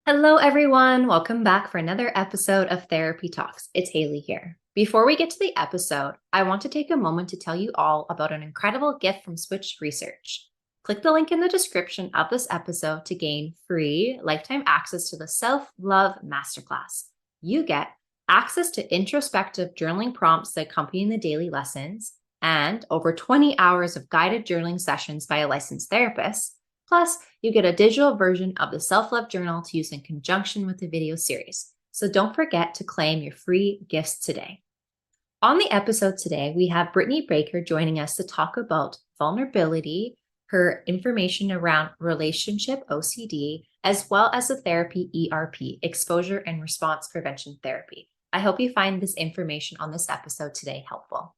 Hello, everyone. Welcome back for another episode of Therapy Talks. It's Haley here. Before we get to the episode, I want to take a moment to tell you all about an incredible gift from Switch Research. Click the link in the description of this episode to gain free lifetime access to the Self Love Masterclass. You get access to introspective journaling prompts that accompany the daily lessons and over 20 hours of guided journaling sessions by a licensed therapist. Plus, you get a digital version of the self-love journal to use in conjunction with the video series. So don't forget to claim your free gifts today. On the episode today, we have Brittany Baker joining us to talk about vulnerability, her information around relationship OCD, as well as the therapy ERP, exposure and response prevention therapy. I hope you find this information on this episode today helpful.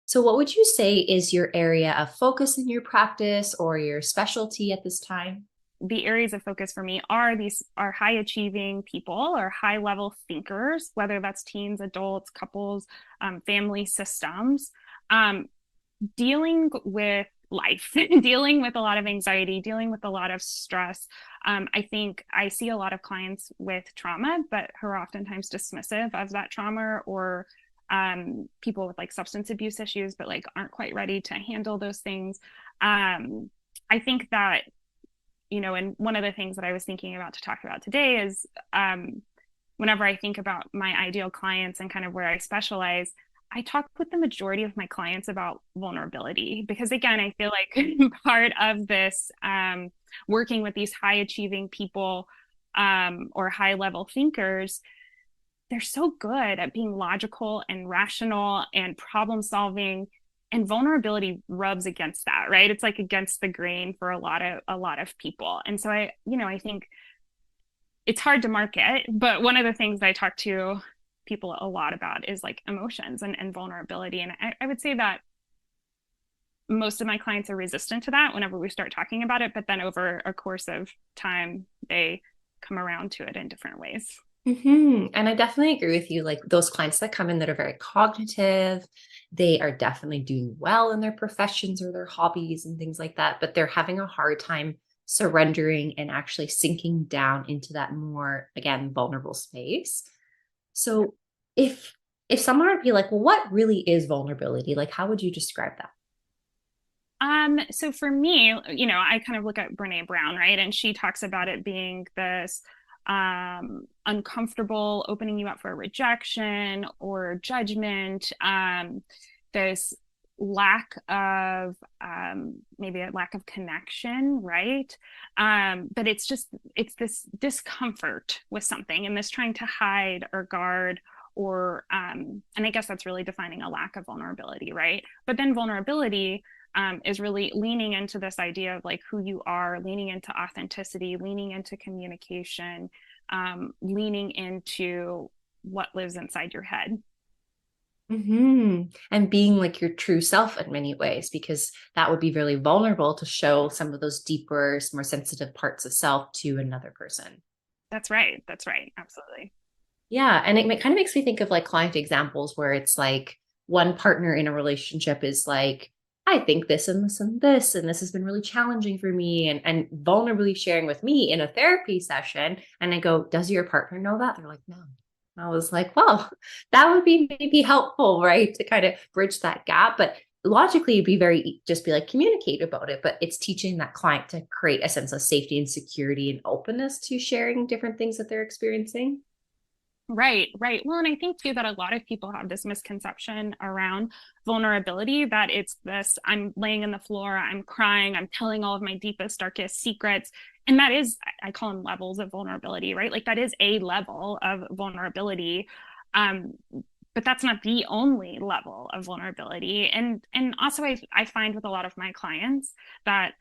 So, what would you say is your area of focus in your practice or your specialty at this time? The areas of focus for me are high achieving people or high level thinkers, whether that's teens, adults, couples, family systems, um, dealing with life, dealing with a lot of anxiety, dealing with a lot of stress. I think I see a lot of clients with trauma, but who are oftentimes dismissive of that trauma, or people with like substance abuse issues, but like aren't quite ready to handle those things. I think that, and one of the things that I was thinking about to talk about today is whenever I think about my ideal clients and kind of where I specialize, I talk with the majority of my clients about vulnerability because, again, I feel like part of this working with these high achieving people or high level thinkers, they're so good at being logical and rational and problem solving, and vulnerability rubs against that, right? It's like against the grain for a lot of people. And so I think it's hard to market, but one of the things I talk to people a lot about is like emotions and vulnerability. And I would say that most of my clients are resistant to that whenever we start talking about it, but then over a course of time, they come around to it in different ways. And I definitely agree with you. Like those clients that come in that are very cognitive, they are definitely doing well in their professions or their hobbies and things like that, but they're having a hard time surrendering and actually sinking down into that more, again, vulnerable space. So if someone would be like, well, what really is vulnerability? Like, how would you describe that? So for me, I kind of look at Brene Brown, right? And she talks about it being this uncomfortable, opening you up for rejection or judgment, this lack of maybe a lack of connection, right? But it's this discomfort with something and this trying to hide or guard or and I guess that's really defining a lack of vulnerability, right? But then vulnerability is really leaning into this idea of like who you are, leaning into authenticity, leaning into communication, leaning into what lives inside your head. And being like your true self in many ways, because that would be really vulnerable to show some of those deeper, more sensitive parts of self to another person. That's right. That's right. Absolutely. Yeah. And kind of makes me think of like client examples where it's like one partner in a relationship is like, I think this and this and this, and this has been really challenging for me, and vulnerably sharing with me in a therapy session. And I go, does your partner know that? They're like, no. I was like, well, that would be maybe helpful, right? To kind of bridge that gap. But logically, it'd be just be like, communicate about it. But it's teaching that client to create a sense of safety and security and openness to sharing different things that they're experiencing. Right, right. Well, and I think too that a lot of people have this misconception around vulnerability that it's this I'm laying on the floor, I'm crying, I'm telling all of my deepest, darkest secrets. And that is, I call them levels of vulnerability, right? Like that is a level of vulnerability. Um, but that's not the only level of vulnerability. And also I find with a lot of my clients that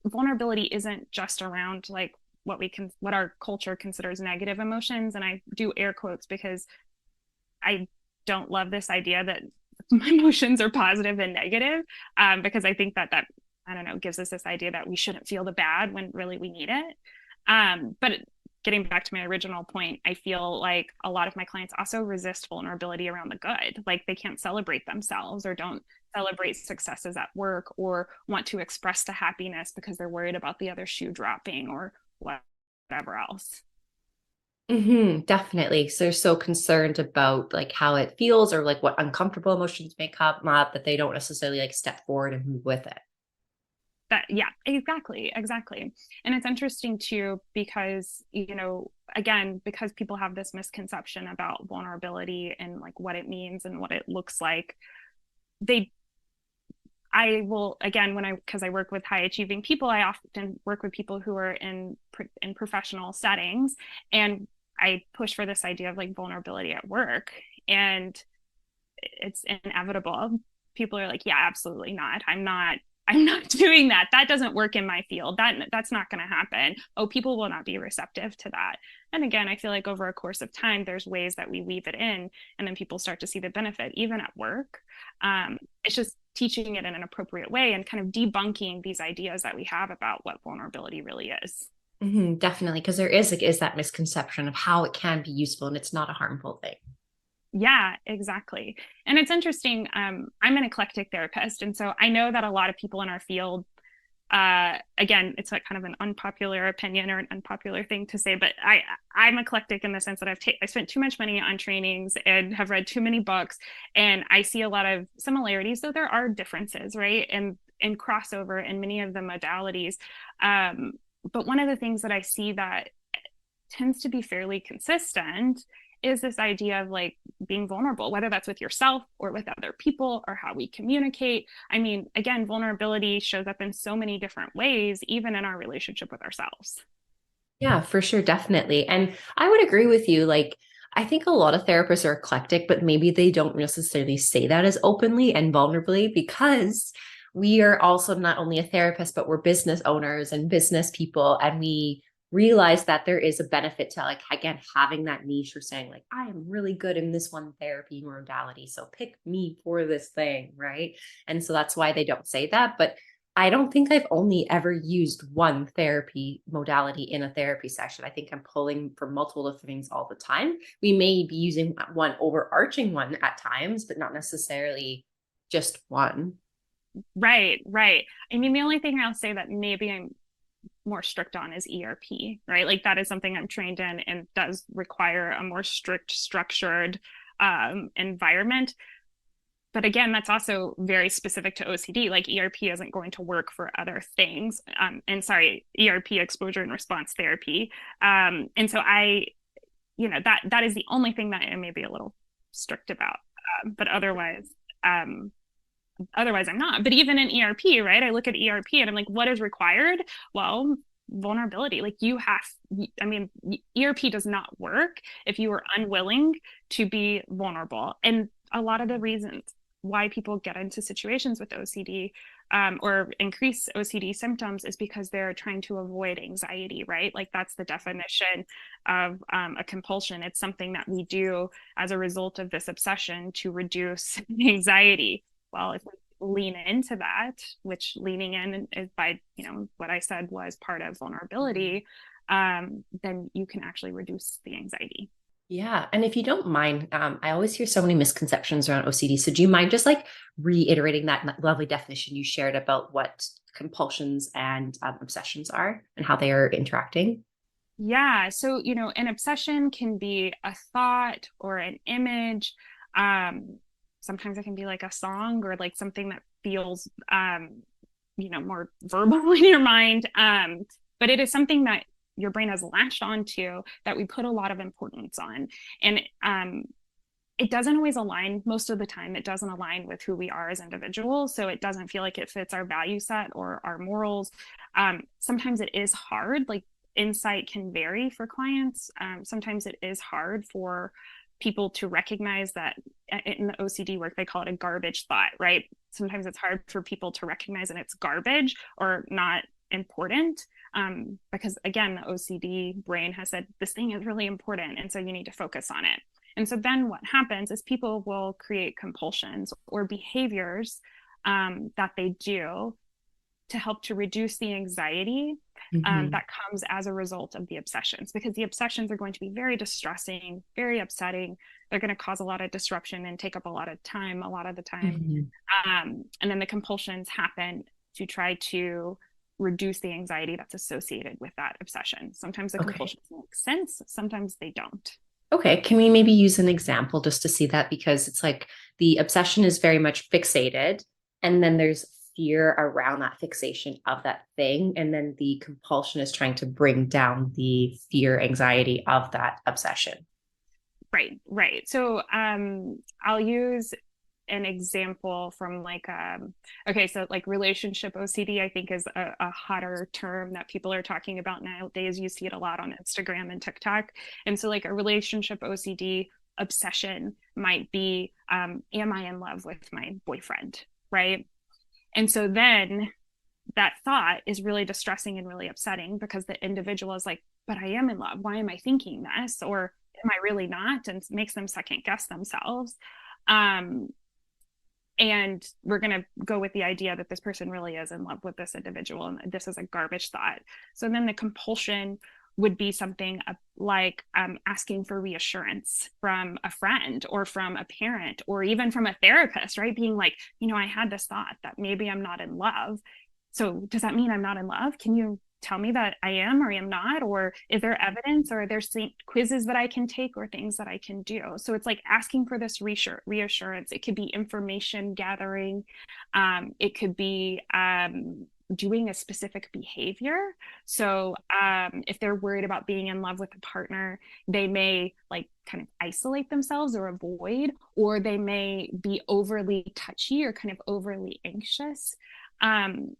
vulnerability isn't just around like what our culture considers negative emotions, and I do air quotes because I don't love this idea that emotions are positive and negative, because I think that I don't know gives us this idea that we shouldn't feel the bad when really we need it. But getting back to my original point, I feel like a lot of my clients also resist vulnerability around the good. Like they can't celebrate themselves or don't celebrate successes at work or want to express the happiness because they're worried about the other shoe dropping or whatever else. Definitely. So they're so concerned about like how it feels or like what uncomfortable emotions may come up that they don't necessarily like step forward and move with it. That, yeah, exactly. And it's interesting too because, again, because people have this misconception about vulnerability and like what it means and what it looks like, they I will, again, because I work with high achieving people, I often work with people who are in professional settings, and I push for this idea of like vulnerability at work, and it's inevitable. People are like, yeah, absolutely not. I'm not doing that. That doesn't work in my field. That's not going to happen. Oh, people will not be receptive to that. And again, I feel like over a course of time, there's ways that we weave it in, and then people start to see the benefit, even at work. It's just teaching it in an appropriate way and kind of debunking these ideas that we have about what vulnerability really is. Definitely, because there is that misconception of how it can be useful and it's not a harmful thing. Yeah, exactly. And it's interesting. I'm an eclectic therapist. And so I know that a lot of people in our field, again, it's like kind of an unpopular opinion or an unpopular thing to say, but I'm eclectic in the sense that I spent too much money on trainings and have read too many books, and I see a lot of similarities, though there are differences, right? And crossover in many of the modalities. But one of the things that I see that tends to be fairly consistent is this idea of like being vulnerable, whether that's with yourself or with other people or how we communicate. I mean, again, vulnerability shows up in so many different ways, even in our relationship with ourselves. Yeah, for sure, definitely. And I would agree with you. Like, I think a lot of therapists are eclectic, but maybe they don't necessarily say that as openly and vulnerably because we are also not only a therapist, but we're business owners and business people. And we realize that there is a benefit to, like, again, having that niche or saying, like, I am really good in this one therapy modality. So pick me for this thing. Right. And so that's why they don't say that. But I don't think I've only ever used one therapy modality in a therapy session. I think I'm pulling from multiple different things all the time. We may be using one overarching one at times, but not necessarily just one. Right. I mean, the only thing I'll say that maybe I'm more strict on is ERP, right? Like that is something I'm trained in and does require a more strict, structured environment. But again, that's also very specific to OCD. Like ERP isn't going to work for other things. And sorry, ERP, exposure and response therapy. And so that is the only thing that I may be a little strict about. But otherwise I'm not. But even in ERP, right? I look at ERP and I'm like, what is required? Well, vulnerability. Like I mean, ERP does not work if you are unwilling to be vulnerable. And a lot of the reasons why people get into situations with OCD or increase OCD symptoms is because they're trying to avoid anxiety, right? Like that's the definition of a compulsion. It's something that we do as a result of this obsession to reduce anxiety. Well, if we lean into that, which leaning in is by, what I said was part of vulnerability, then you can actually reduce the anxiety. Yeah. And if you don't mind, I always hear so many misconceptions around OCD. So do you mind just like reiterating that lovely definition you shared about what compulsions and obsessions are and how they are interacting? Yeah. So, an obsession can be a thought or an image. Sometimes it can be like a song or like something that feels, more verbal in your mind. But it is something that your brain has latched onto that we put a lot of importance on. And it doesn't always align most of the time. It doesn't align with who we are as individuals. So it doesn't feel like it fits our value set or our morals. Sometimes it is hard. Like insight can vary for clients. Sometimes it is hard for people to recognize that in the OCD work, they call it a garbage thought, right? Sometimes it's hard for people to recognize that it's garbage or not important because again, the OCD brain has said this thing is really important. And so you need to focus on it. And so then what happens is people will create compulsions or behaviors that they do to help to reduce the anxiety Mm-hmm. that comes as a result of the obsessions, because the obsessions are going to be very distressing, very upsetting. They're going to cause a lot of disruption and take up a lot of time, a lot of the time. Mm-hmm. And then the compulsions happen to try to reduce the anxiety that's associated with that obsession. Sometimes the Okay. compulsions make sense, sometimes they don't. Okay. Can we maybe use an example just to see that? Because it's like the obsession is very much fixated, and then there's fear around that fixation of that thing. And then the compulsion is trying to bring down the fear, anxiety of that obsession. Right, right. So I'll use an example from like okay, so like relationship OCD, I think is a hotter term that people are talking about nowadays. You see it a lot on Instagram and TikTok. And so like a relationship OCD obsession might be am I in love with my boyfriend, right? And so then that thought is really distressing and really upsetting, because the individual is like, but I am in love, why am I thinking this, or am I really not, and makes them second guess themselves. um and we're going to go with the idea that this person really is in love with this individual and this is a garbage thought. So then the compulsion would be something like asking for reassurance from a friend or from a parent or even from a therapist, right? Being like, I had this thought that maybe I'm not in love. So does that mean I'm not in love? Can you tell me that I am or am not? Or is there evidence, or are there quizzes that I can take or things that I can do? So it's like asking for this reassurance. It could be information gathering. It could be doing a specific behavior. So if they're worried about being in love with a partner, they may like kind of isolate themselves or avoid, or they may be overly touchy or kind of overly anxious. Um,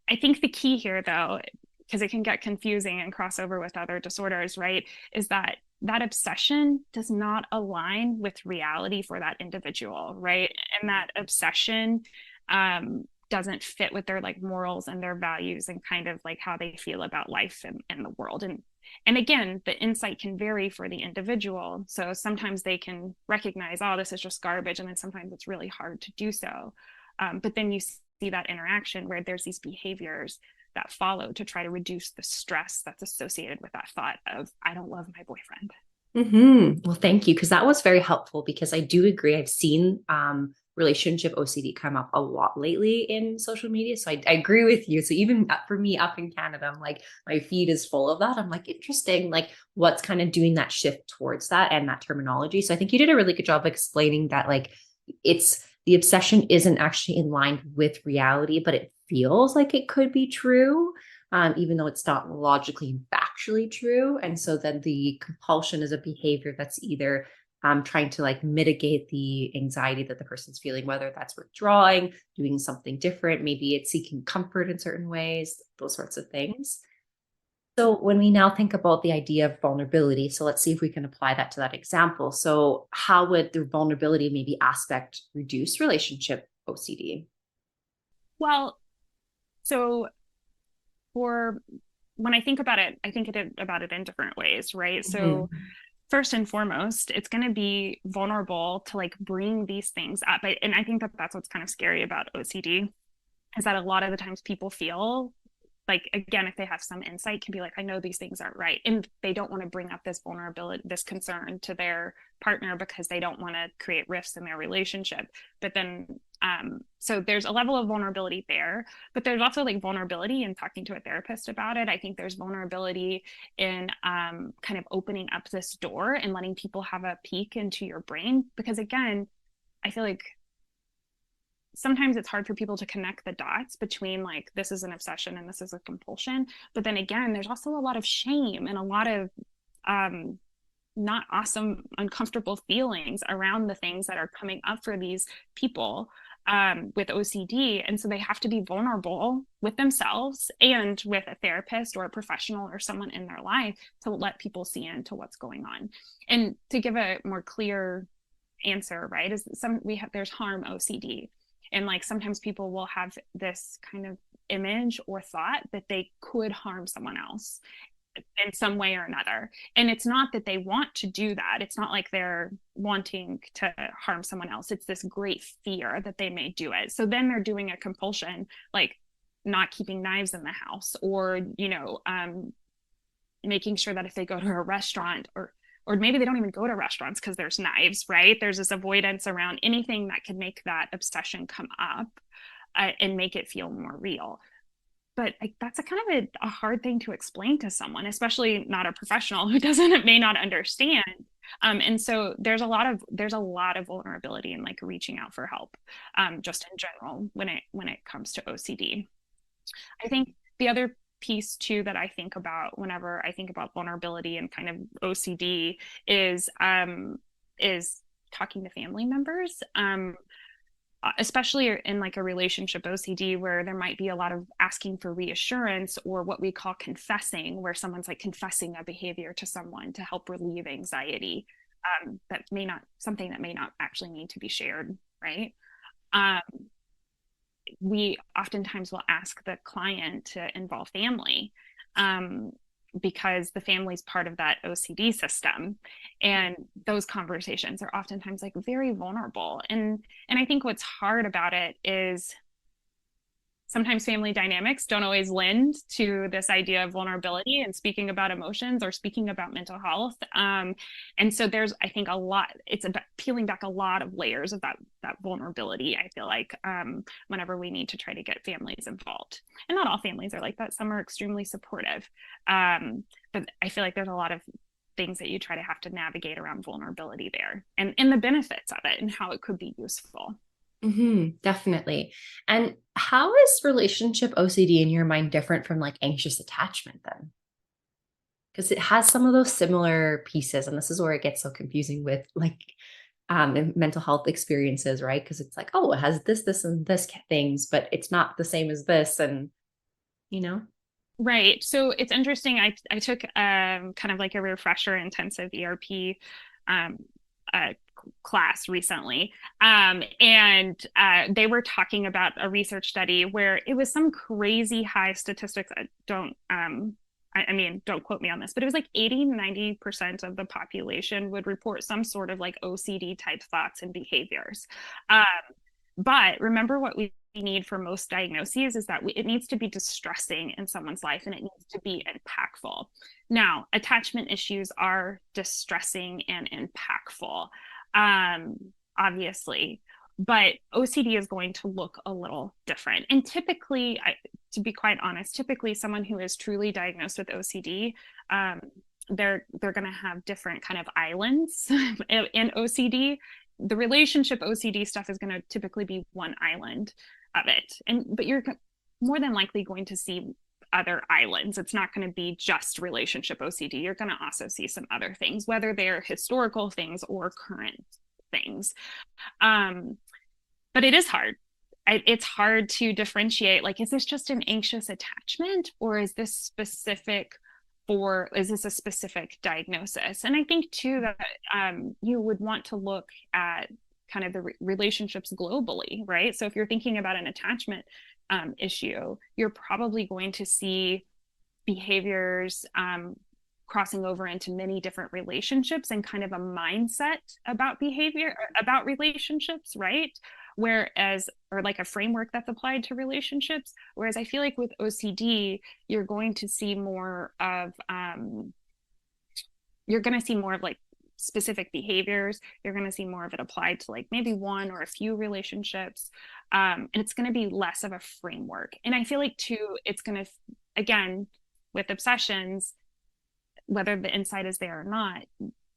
I think the key here, though, because it can get confusing and cross over with other disorders, right, is that that obsession does not align with reality for that individual, right? And that obsession doesn't fit with their like morals and their values and kind of like how they feel about life and the world. And again, the insight can vary for the individual. So sometimes they can recognize, oh, this is just garbage. And then sometimes it's really hard to do so. But then you see that interaction where there's these behaviors that follow to try to reduce the stress that's associated with that thought of, I don't love my boyfriend. Well, thank you, because that was very helpful. Because I do agree. I've seen relationship OCD come up a lot lately in social media. So I agree with you. So even for me up in Canada, I'm like, my feed is full of that. I'm like, interesting, like what's kind of doing that shift towards that and that terminology. So I think you did a really good job explaining that, like, it's the obsession isn't actually in line with reality, but it feels like it could be true, even though it's not logically and factually true. And so then the compulsion is a behavior that's either trying to like mitigate the anxiety that the person's feeling, whether that's withdrawing, doing something different, maybe it's seeking comfort in certain ways, those sorts of things. So when we now think about the idea of vulnerability, so let's see if we can apply that to that example. So how would the vulnerability maybe aspect reduce relationship OCD? Well, so for when I think about it, I think about it in different ways, right? So Mhm. first and foremost, it's going to be vulnerable to like bring these things up. And I think that that's what's kind of scary about OCD, is that a lot of the times people feel like, again, if they have some insight, can be like, I know these things aren't right, and they don't want to bring up this vulnerability, this concern to their partner, because they don't want to create rifts in their relationship. But then so there's a level of vulnerability there, but there's also like vulnerability in talking to a therapist about it. I think there's vulnerability in kind of opening up this door and letting people have a peek into your brain, because again, I feel like sometimes it's hard for people to connect the dots between like this is an obsession and this is a compulsion. But then again, there's also a lot of shame and a lot of um, not awesome, uncomfortable feelings around the things that are coming up for these people with OCD. And so they have to be vulnerable with themselves and with a therapist or a professional or someone in their life to let people see into what's going on. And to give a more clear answer, right, is there's harm OCD. And like sometimes people will have this kind of image or thought that they could harm someone else in some way or another. And it's not that they want to do that. It's not like they're wanting to harm someone else. It's this great fear that they may do it. So then they're doing a compulsion, like not keeping knives in the house, or making sure that if they go to a restaurant, or maybe they don't even go to restaurants because there's knives, right? There's this avoidance around anything that could make that obsession come up, and make it feel more real. But that's a kind of a hard thing to explain to someone, especially not a professional who may not understand. And so there's a lot of vulnerability in like reaching out for help, just in general when it comes to OCD. I think the other piece too that I think about whenever I think about vulnerability and kind of OCD is talking to family members. Especially in like a relationship OCD where there might be a lot of asking for reassurance, or what we call confessing, where someone's like confessing a behavior to someone to help relieve anxiety, that may not actually need to be shared, right? Um, we oftentimes will ask the client to involve family, because the family's part of that OCD system. And those conversations are oftentimes like very vulnerable. And I think what's hard about it is sometimes family dynamics don't always lend to this idea of vulnerability and speaking about emotions or speaking about mental health. And so there's, I think, it's about peeling back a lot of layers of that vulnerability, I feel like, whenever we need to try to get families involved. And not all families are like that. Some are extremely supportive. But I feel like there's a lot of things that you try to have to navigate around vulnerability there, and the benefits of it and how it could be useful. Definitely. And how is relationship OCD in your mind different from like anxious attachment then? Because it has some of those similar pieces, and this is where it gets so confusing with like mental health experiences, right? Because it's like, oh, it has this, and this things, but it's not the same as this, and you know. Right. So it's interesting. I took kind of like a refresher intensive ERP um, class recently. And they were talking about a research study where it was some crazy high statistics. I mean, don't quote me on this, but it was like 80-90% of the population would report some sort of like OCD type thoughts and behaviors. Um, but remember, what we need for most diagnoses is that it needs to be distressing in someone's life, and it needs to be impactful. Now, attachment issues are distressing and impactful, obviously, but OCD is going to look a little different. And typically, to be quite honest, typically someone who is truly diagnosed with OCD, they're going to have different kind of islands in OCD. The relationship OCD stuff is going to typically be one island of it, but you're more than likely going to see other islands. It's not going to be just relationship OCD. You're going to also see some other things, whether they're historical things or current things. But it is hard. It's hard to differentiate, like, is this just an anxious attachment, or is this a specific diagnosis? And I think too that you would want to look at kind of the relationships globally, right? So if you're thinking about an attachment issue, you're probably going to see behaviors crossing over into many different relationships, and kind of a mindset about behavior, about relationships, right? Whereas, or like a framework that's applied to relationships. Whereas I feel like with OCD, you're going to see more of like specific behaviors. You're going to see more of it applied to like maybe one or a few relationships. And it's going to be less of a framework. And I feel like too, it's going to, again, with obsessions, whether the insight is there or not,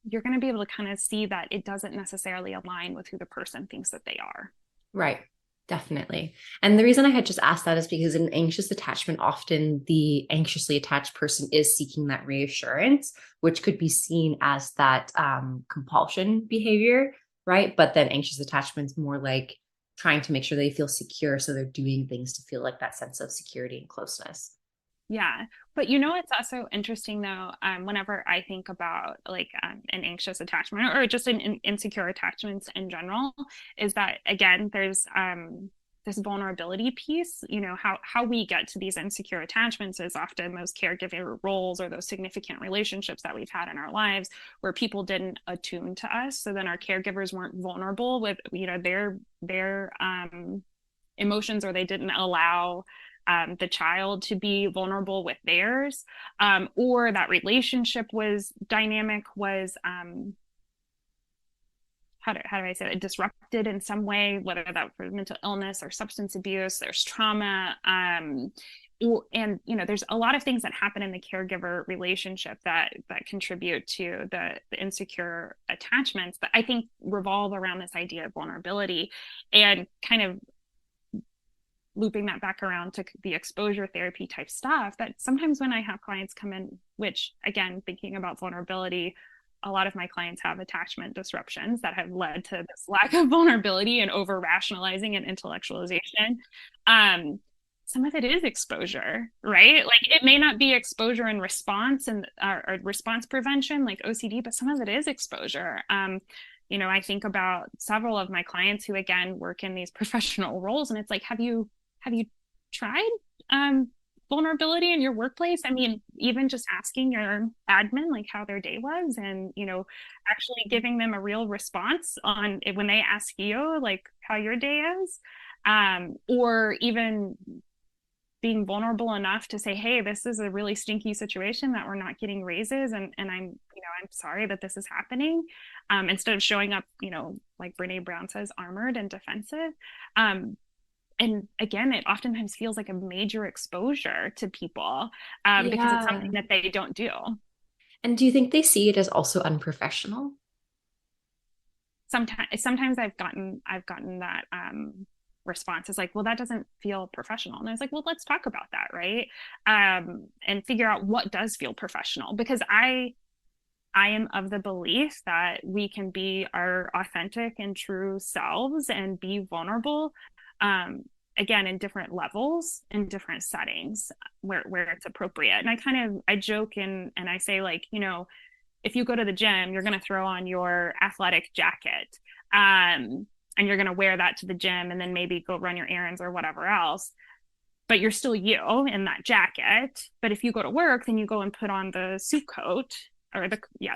you're going to be able to kind of see that it doesn't necessarily align with who the person thinks that they are. Right. Definitely. And the reason I had just asked that is because in anxious attachment, often the anxiously attached person is seeking that reassurance, which could be seen as that compulsion behavior, right? But then anxious attachment's more like trying to make sure they feel secure. So they're doing things to feel like that sense of security and closeness. Yeah. But it's also interesting though, whenever I think about like an anxious attachment, or just an insecure attachments in general, is that again, there's this vulnerability piece. How we get to these insecure attachments is often those caregiver roles or those significant relationships that we've had in our lives where people didn't attune to us. So then our caregivers weren't vulnerable with, their emotions, or they didn't allow the child to be vulnerable with theirs, or that relationship was dynamic, was how do I say it, disrupted in some way, whether that for mental illness or substance abuse, there's trauma. And there's a lot of things that happen in the caregiver relationship that contribute to the insecure attachments that I think revolve around this idea of vulnerability, and kind of looping that back around to the exposure therapy type stuff. That sometimes when I have clients come in, which again, thinking about vulnerability, a lot of my clients have attachment disruptions that have led to this lack of vulnerability and over rationalizing and intellectualization. Some of it is exposure, right? Like it may not be exposure and response and or response prevention like OCD, but some of it is exposure. I think about several of my clients who again work in these professional roles, and it's like, have you tried vulnerability in your workplace? I mean, even just asking your admin like how their day was, and actually giving them a real response on it when they ask you like how your day is, or even being vulnerable enough to say, hey, this is a really stinky situation that we're not getting raises, and I'm sorry that this is happening, instead of showing up, like Brene Brown says, armored and defensive. And again, it oftentimes feels like a major exposure to people, because it's something that they don't do. And do you think they see it as also unprofessional? Sometimes I've gotten that response is like, well, that doesn't feel professional. And I was like, well, let's talk about that, right? And figure out what does feel professional, because I am of the belief that we can be our authentic and true selves and be vulnerable, again, in different levels, in different settings where it's appropriate. And I joke and I say, like, if you go to the gym, you're going to throw on your athletic jacket, and you're going to wear that to the gym and then maybe go run your errands or whatever else. But you're still you in that jacket. But if you go to work, then you go and put on the suit coat or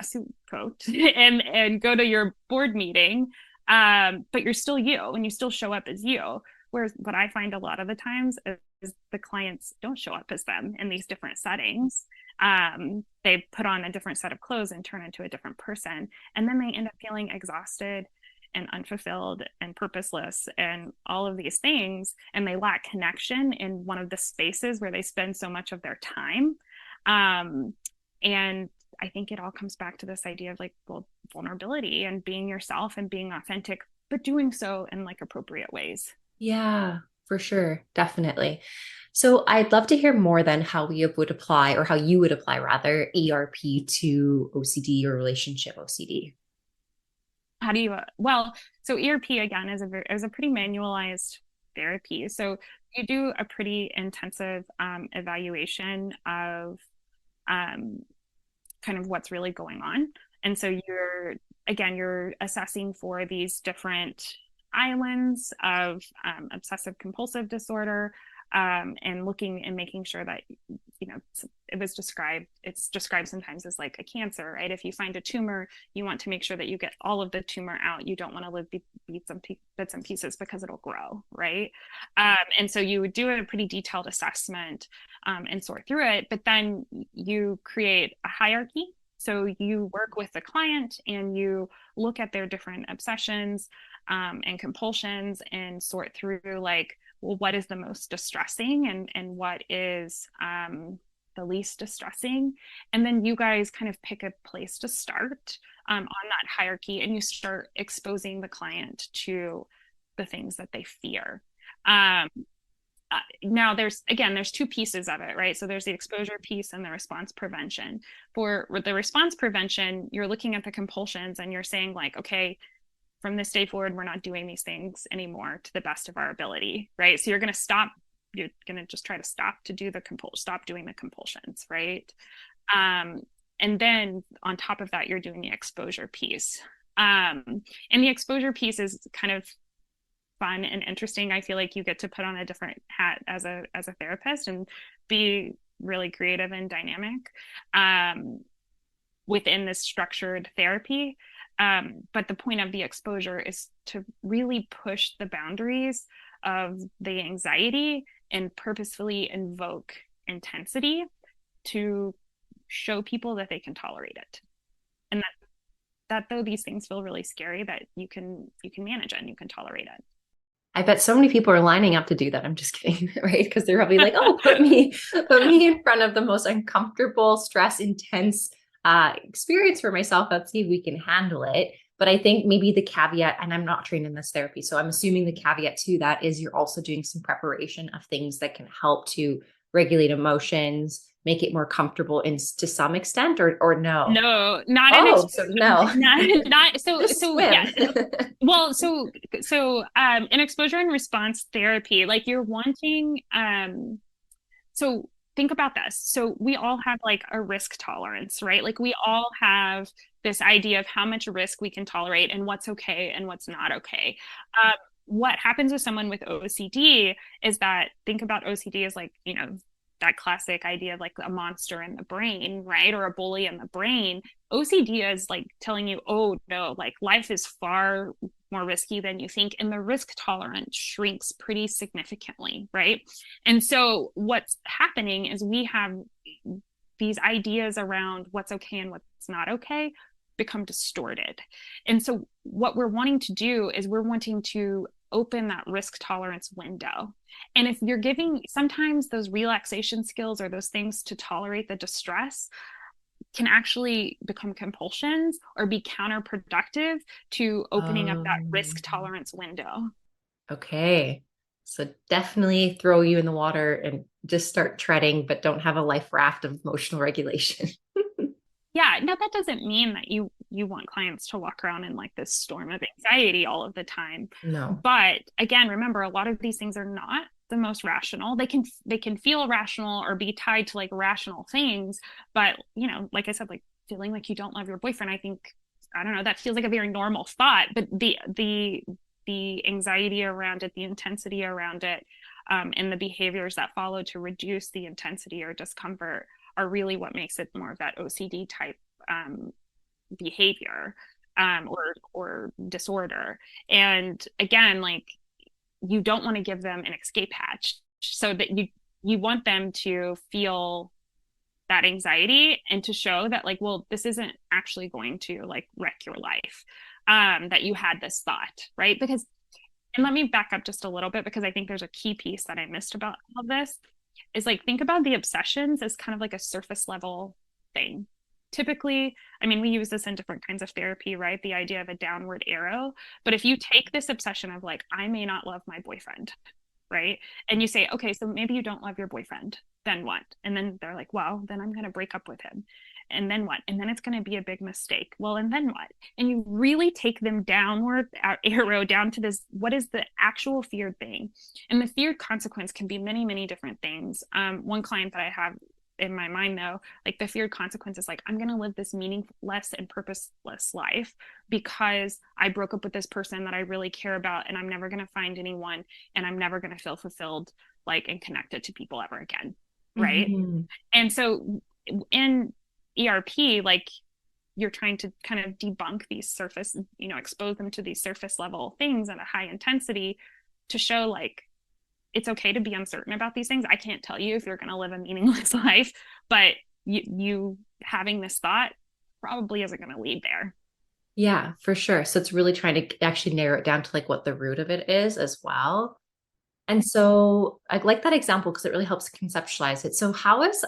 suit coat and go to your board meeting. But you're still you, and you still show up as you. Whereas what I find a lot of the times is the clients don't show up as them in these different settings. They put on a different set of clothes and turn into a different person. And then they end up feeling exhausted and unfulfilled and purposeless and all of these things. And they lack connection in one of the spaces where they spend so much of their time. And I think it all comes back to this idea of like, well, vulnerability and being yourself and being authentic, but doing so in like appropriate ways. Yeah, for sure. Definitely. So I'd love to hear more then how we would apply, or how you would apply rather, ERP to OCD or relationship OCD. How do you, so ERP again is a pretty manualized therapy. So you do a pretty intensive evaluation of kind of what's really going on. And so you're assessing for these different islands of obsessive compulsive disorder, and looking and making sure that it's described sometimes as like a cancer, right? If you find a tumor, you want to make sure that you get all of the tumor out. You don't want to live bits and pieces because it'll grow, right? And so you would do a pretty detailed assessment, and sort through it, but then you create a hierarchy. So you work with the client and you look at their different obsessions, and compulsions, and sort through like, well, what is the most distressing, and what is the least distressing. And then you guys kind of pick a place to start on that hierarchy, and you start exposing the client to the things that they fear. Now there's two pieces of it, right? So there's the exposure piece and the response prevention. For the response prevention, you're looking at the compulsions and you're saying like, okay, from this day forward, we're not doing these things anymore to the best of our ability, right? So you're going to just try to stop doing the compulsions, right? And then on top of that, you're doing the exposure piece. And the exposure piece is kind of fun and interesting. I feel like you get to put on a different hat as a therapist and be really creative and dynamic within this structured therapy. But the point of the exposure is to really push the boundaries of the anxiety and purposefully invoke intensity to show people that they can tolerate it. And that though these things feel really scary, that you can manage it and you can tolerate it. I bet so many people are lining up to do that. I'm just kidding, right? Because they're probably like, "Oh, put me in front of the most uncomfortable, stress intense experience for myself. Let's see if we can handle it." But I think maybe the caveat, and I'm not trained in this therapy, so I'm assuming the caveat to that is you're also doing some preparation of things that can help to regulate emotions, make it more comfortable in to some extent, or no. No, not an Oh, so no, not just so swim. yes. Well, in exposure and response therapy, like you're wanting so think about this. So we all have like a risk tolerance, right? Like we all have this idea of how much risk we can tolerate and what's okay and what's not okay. Um, what happens with someone with OCD is that think about OCD as like, that classic idea of like a monster in the brain, right? Or a bully in the brain. OCD is like telling you, oh no, like life is far more risky than you think. And the risk tolerance shrinks pretty significantly, right? And so what's happening is we have these ideas around what's okay and what's not okay become distorted. And so what we're wanting to do is we're wanting to open that risk tolerance window. And if you're giving sometimes those relaxation skills or those things to tolerate the distress can actually become compulsions or be counterproductive to opening up that risk tolerance window. Okay. So definitely throw you in the water and just start treading, but don't have a life raft of emotional regulation. Yeah, now that doesn't mean that you want clients to walk around in like this storm of anxiety all of the time. No. But again, remember a lot of these things are not the most rational. They can feel rational or be tied to like rational things, but like I said, like feeling like you don't love your boyfriend, I don't know, that feels like a very normal thought, but the anxiety around it, the intensity around it, and the behaviors that follow to reduce the intensity or discomfort are really what makes it more of that OCD type behavior or disorder. And again, like you don't want to give them an escape hatch so that you want them to feel that anxiety and to show that like, well, this isn't actually going to like wreck your life, that you had this thought, right? Because, and let me back up just a little bit because I think there's a key piece that I missed about all of this is like think about the obsessions as kind of like a surface level thing. Typically, I mean, we use this in different kinds of therapy, right? The idea of a downward arrow. But if you take this obsession of like, I may not love my boyfriend, right? And you say, okay, so maybe you don't love your boyfriend, then what? And then they're like, well, then I'm going to break up with him. And then what? And then it's going to be a big mistake. Well, and then what? And you really take them downward, arrow down to this, what is the actual feared thing? And the feared consequence can be many, many different things. One client that I have in my mind though, like the feared consequence is like, I'm going to live this meaningless and purposeless life because I broke up with this person that I really care about and I'm never going to find anyone and I'm never going to feel fulfilled like and connected to people ever again. Right. Mm-hmm. And so in ERP, like you're trying to kind of debunk these surface, expose them to these surface level things at a high intensity to show like it's okay to be uncertain about these things. I can't tell you if you're going to live a meaningless life, but you having this thought probably isn't going to lead there. Yeah, for sure. So it's really trying to actually narrow it down to like what the root of it is as well. And so I like that example because it really helps conceptualize it. So how is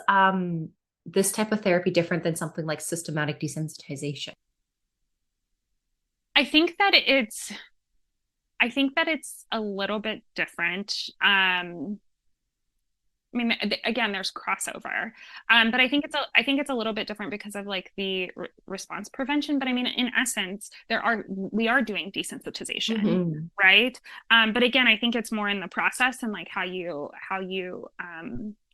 this type of therapy different than something like systematic desensitization? I think that it's a little bit different. I mean, again, there's crossover, but I think it's a little bit different because of like the response prevention. But I mean, in essence, we are doing desensitization, Mm-hmm. right? But again, I think it's more in the process and like how you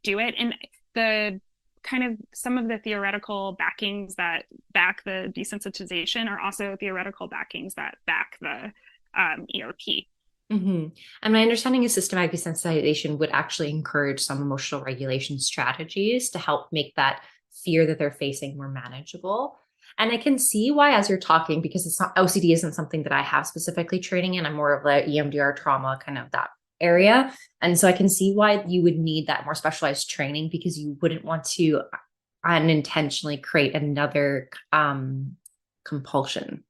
do it, and the kind of some of the theoretical backings that back the desensitization are also theoretical backings that back the ERP. Mm-hmm. And my understanding is systematic desensitization would actually encourage some emotional regulation strategies to help make that fear that they're facing more manageable. And I can see why, as you're talking, because it's not OCD isn't something that I have specifically training in. I'm more of the EMDR trauma, kind of that area. And so I can see why you would need that more specialized training, because you wouldn't want to unintentionally create another compulsion.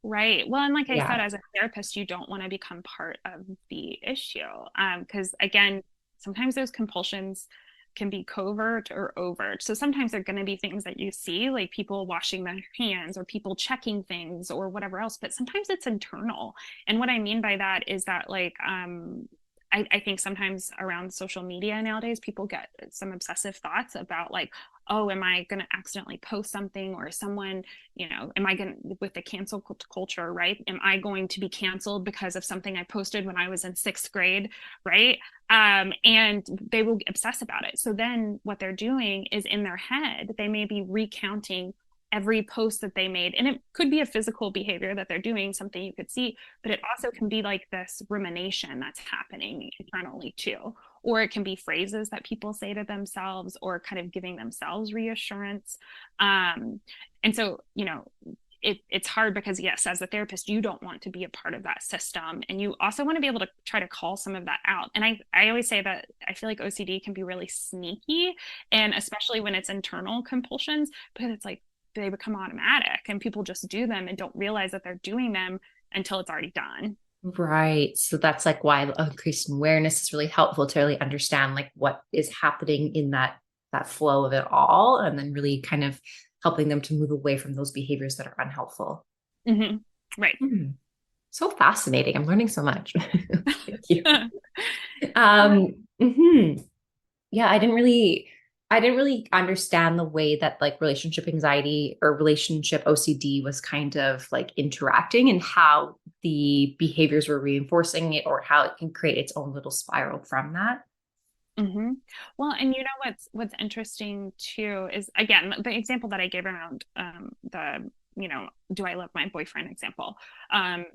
Right. Well, and like I said, Yeah. as a therapist, you don't want to become part of the issue. Because again, sometimes those compulsions can be covert or overt. So sometimes they're going to be things that you see, like people washing their hands or people checking things or whatever else. But sometimes it's internal. And what I mean by that is that, like, I think sometimes around social media nowadays, people get some obsessive thoughts about, like, oh, am I going to accidentally post something, or someone, am I going to, with the cancel culture, right? Am I going to be canceled because of something I posted when I was in sixth grade, right? And they will obsess about it. So then what they're doing is, in their head, they may be recounting every post that they made. And it could be a physical behavior that they're doing, something you could see, but it also can be like this rumination that's happening internally too. Or it can be phrases that people say to themselves, or kind of giving themselves reassurance. And so, it's hard because, yes, as a therapist, you don't want to be a part of that system. And you also want to be able to try to call some of that out. And I always say that I feel like OCD can be really sneaky, and especially when it's internal compulsions, because it's like they become automatic and people just do them and don't realize that they're doing them until it's already done. Right. So that's like why increased awareness is really helpful to really understand like what is happening in that flow of it all, and then really kind of helping them to move away from those behaviors that are unhelpful. Mm-hmm. Right. Hmm. So fascinating. I'm learning so much. Thank you. Mhm. Yeah, I didn't really understand the way that like relationship anxiety or relationship OCD was kind of like interacting, and how the behaviors were reinforcing it, or how it can create its own little spiral from that. Mm-hmm. Well, and what's interesting too is, again, the example that I gave around do I love my boyfriend example. Um,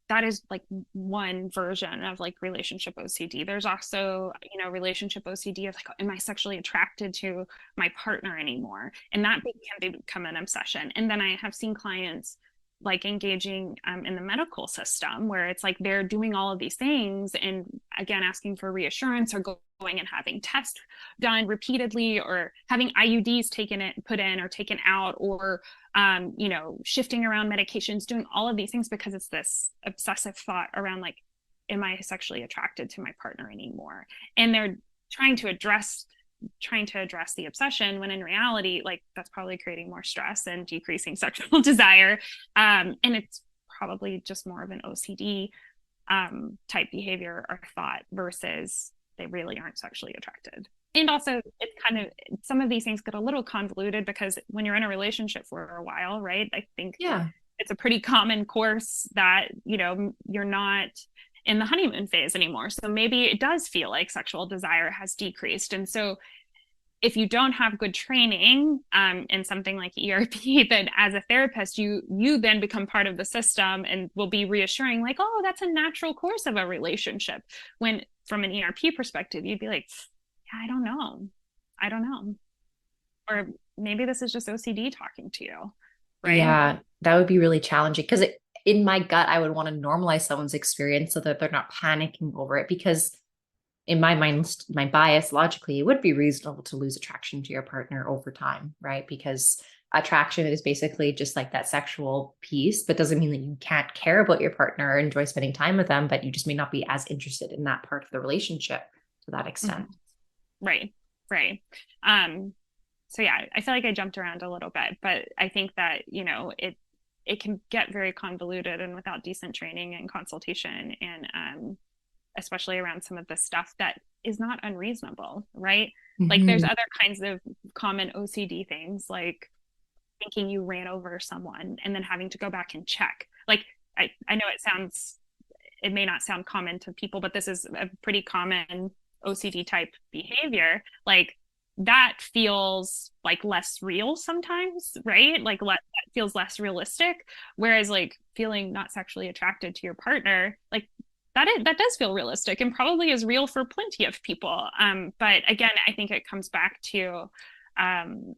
that is like one version of like relationship OCD. There's also, relationship OCD of like, am I sexually attracted to my partner anymore? And that can become an obsession. And then I have seen clients like engaging in the medical system, where it's like they're doing all of these things and, again, asking for reassurance, or going and having tests done repeatedly, or having IUDs put in or taken out, or shifting around medications, doing all of these things because it's this obsessive thought around, like, am I sexually attracted to my partner anymore? And they're trying to address the obsession, when in reality, like, that's probably creating more stress and decreasing sexual desire. And it's probably just more of an OCD type behavior or thought, versus they really aren't sexually attracted. And also, it's kind of, some of these things get a little convoluted, because when you're in a relationship for a while, right? I think Yeah. it's a pretty common course that, you're not in the honeymoon phase anymore. So maybe it does feel like sexual desire has decreased. And so if you don't have good training in something like ERP, then as a therapist, you then become part of the system and will be reassuring, like, oh, that's a natural course of a relationship. When from an ERP perspective, you'd be like, yeah, I don't know. Or maybe this is just OCD talking to you, right? Yeah, that would be really challenging, because in my gut, I would want to normalize someone's experience so that they're not panicking over it. Because in my mind, my bias, logically, it would be reasonable to lose attraction to your partner over time, right? Because attraction is basically just like that sexual piece, but doesn't mean that you can't care about your partner or enjoy spending time with them, but you just may not be as interested in that part of the relationship to that extent. Mm-hmm. Right, right. Um, so yeah, I feel like I jumped around a little bit, but I think that, it can get very convoluted, and without decent training and consultation, and especially around some of the stuff that is not unreasonable, right? Like, there's Mhm. other kinds of common OCD things, like thinking you ran over someone and then having to go back and check. Like, I know it may not sound common to people, but this is a pretty common OCD type behavior. Like, that feels like less real sometimes, right? Like, that feels less realistic. Whereas, like, feeling not sexually attracted to your partner, like, that does feel realistic and probably is real for plenty of people. But again, I think it comes back to, um,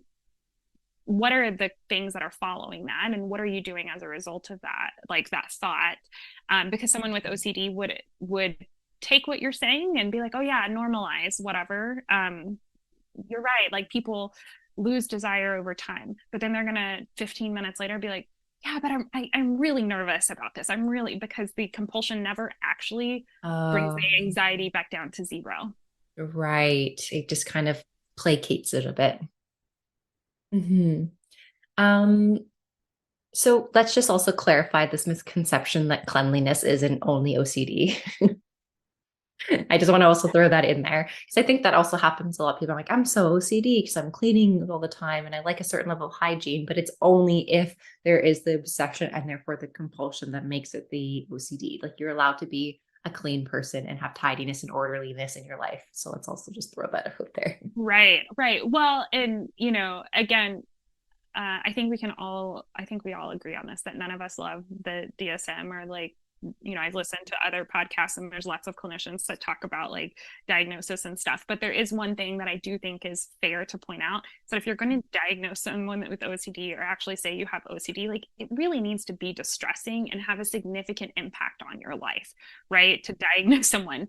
what are the things that are following that, and what are you doing as a result of that, like that thought. Because someone with OCD would take what you're saying and be like, oh yeah, normalize whatever. You're right. Like people lose desire over time, but then they're gonna 15 minutes later be like, yeah, but I'm really nervous about this. I'm really, because the compulsion never actually brings the Um, anxiety back down to zero. right. It just kind of placates it a bit. Hmm. Um, so let's just also clarify this misconception that cleanliness isn't only OCD. I just want to also throw that in there because I think that also happens a lot. People are like, I'm so OCD because I'm cleaning all the time and I like a certain level of hygiene, but it's only if there is the obsession and therefore the compulsion that makes it the OCD. Like you're allowed to be a clean person and have tidiness and orderliness in your life. So let's also just throw that out there. Right, right. Well, and again, I think we all agree on this that none of us love the DSM or like, I've listened to other podcasts and there's lots of clinicians that talk about like diagnosis and stuff. But there is one thing that I do think is fair to point out. So if you're going to diagnose someone with OCD or actually say you have OCD, like it really needs to be distressing and have a significant impact on your life, right? To diagnose someone.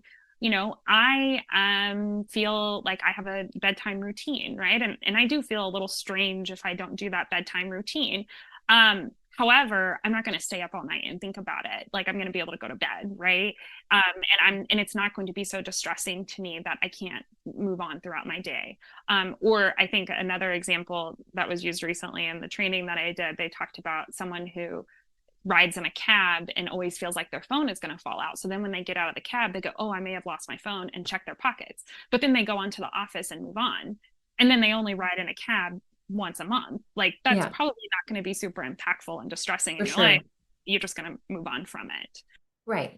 I feel like I have a bedtime routine, right? And I do feel a little strange if I don't do that bedtime routine. However, I'm not going to stay up all night and think about it. Like I'm going to be able to go to bed, right? And it's not going to be so distressing to me that I can't move on throughout my day. Or I think another example that was used recently in the training that I did, they talked about someone who rides in a cab and always feels like their phone is going to fall out. So then when they get out of the cab, they go, oh, I may have lost my phone, and check their pockets. But then they go on to the office and move on. And then they only ride in a cab once a month. Like that's Yeah, probably not going to be super impactful and distressing for in your life. sure. You're just going to move on from it. Right.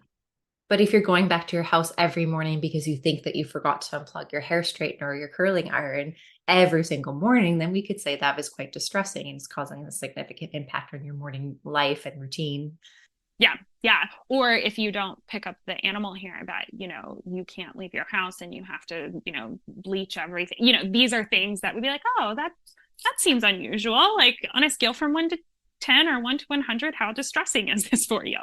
But if you're going back to your house every morning because you think that you forgot to unplug your hair straightener or your curling iron every single morning, then we could say that was quite distressing and it's causing a significant impact on your morning life and routine. Yeah, yeah. Or if you don't pick up the animal hair that, you can't leave your house and you have to, bleach everything. These are things that would be like, oh, that seems unusual. Like on a scale from 1 to 10 or 1 to 100, how distressing is this for you?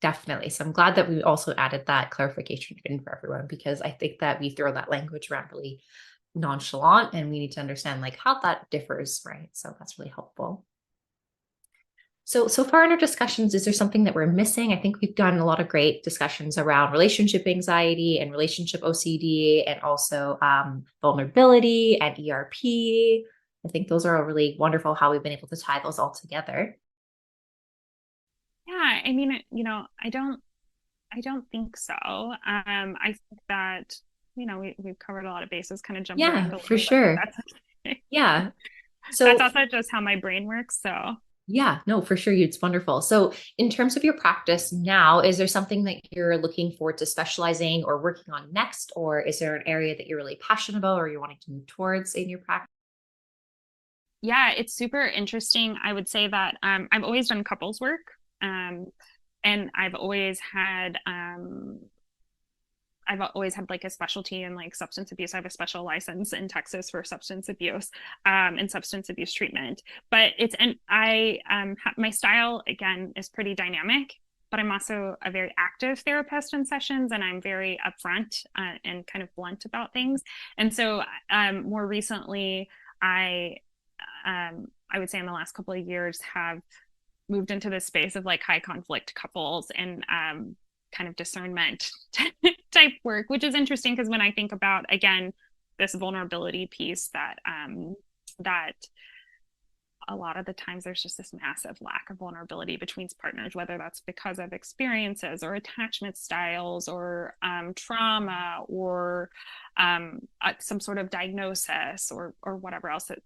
Definitely. So I'm glad that we also added that clarification in for everyone because I think that we throw that language around really nonchalant and we need to understand like how that differs, right? So that's really helpful. So far in our discussions, is there something that we're missing? I think we've done a lot of great discussions around relationship anxiety and relationship OCD and also vulnerability and ERP. I think those are all really wonderful how we've been able to tie those all together. Yeah, I mean, I don't think so. I think that, we've covered a lot of bases, kind of jumped around Yeah, a for little bit, but sure. that's okay. Yeah. That's So also just how my brain works. So yeah, no, for sure. It's wonderful. So, in terms of your practice now, is there something that you're looking forward to specializing or working on next? Or is there an area that you're really passionate about or you're wanting to move towards in your practice? yeah, it's super interesting. I would say that I've always done couples work. Um, and I've always had like a specialty in like substance abuse. I have a special license in Texas for substance abuse and substance abuse treatment. But my style again is pretty dynamic, but I'm also a very active therapist in sessions, and I'm very upfront and kind of blunt about things. And so more recently, I would say in the last couple of years have moved into this space of like high conflict couples and kind of discernment type work, which is interesting because when I think about again this vulnerability piece that a lot of the times there's just this massive lack of vulnerability between partners, whether that's because of experiences or attachment styles or trauma or some sort of diagnosis or whatever else that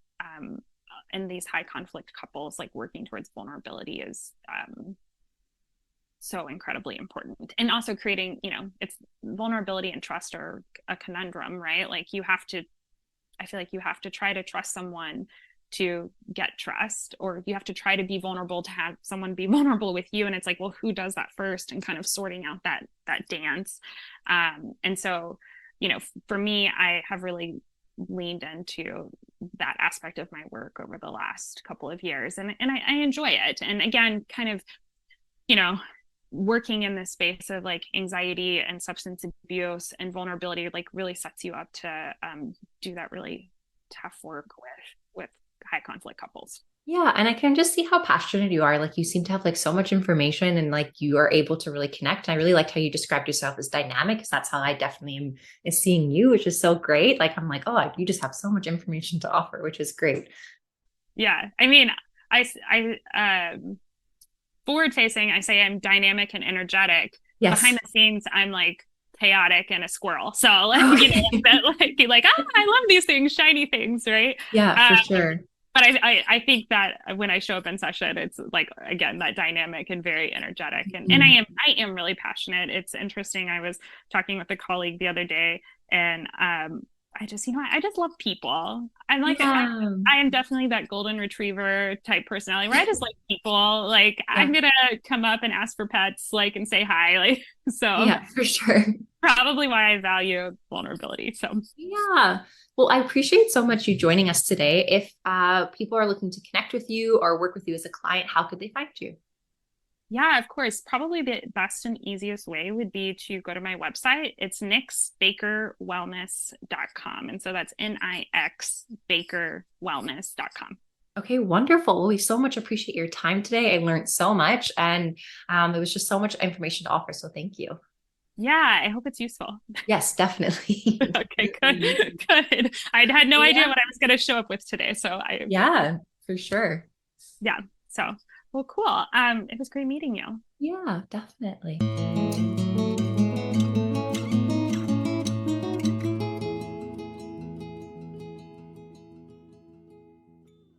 in these high conflict couples, like working towards vulnerability is so incredibly important. And also creating, it's vulnerability and trust are a conundrum, right? Like I feel like you have to try to trust someone to get trust, or you have to try to be vulnerable to have someone be vulnerable with you. And it's like, well, who does that first? And kind of sorting out that dance. And so, for me, I have really leaned into that aspect of my work over the last couple of years, and I enjoy it. And again, kind of, you know working in this space of like anxiety and substance abuse and vulnerability like really sets you up to do that really tough work with high conflict couples. Yeah, and I can just see how passionate you are. Like you seem to have like so much information and like you are able to really connect. I really liked how you described yourself as dynamic because that's how I definitely am is seeing you, which is so great. Like I'm like, oh, like, you just have so much information to offer, which is great. Yeah, I mean, forward facing, I say I'm dynamic and energetic. Yes. Behind the scenes, I'm like chaotic and a squirrel. So like, Okay. like be like, oh, I love these things, shiny things, right? Yeah, Um, for sure. but I think that when I show up in session, it's like again that dynamic and very energetic, and Mhm. I am really passionate. It's interesting. I was talking with a colleague the other day, and I just I just love people. I'm like Yeah. I am definitely that golden retriever type personality where I just like people. Like Yeah. I'm gonna come up and ask for pets, like and say hi, like so Yeah, for sure. probably why I value vulnerability. So Yeah. Well, I appreciate so much you joining us today. If people are looking to connect with you or work with you as a client, how could they find you? yeah, of course. Probably the best and easiest way would be to go to my website. It's nixbakerwellness.com. And so that's nixbakerwellness.com. Okay, wonderful. Well, we so much appreciate your time today. I learned so much and it was just so much information to offer. So thank you. Yeah, I hope it's useful. Yes, definitely. Okay, good. Good. I had no idea Yeah. what I was going to show up with today. So Yeah, for sure. yeah. So, well, cool. It was great meeting you. Yeah, definitely.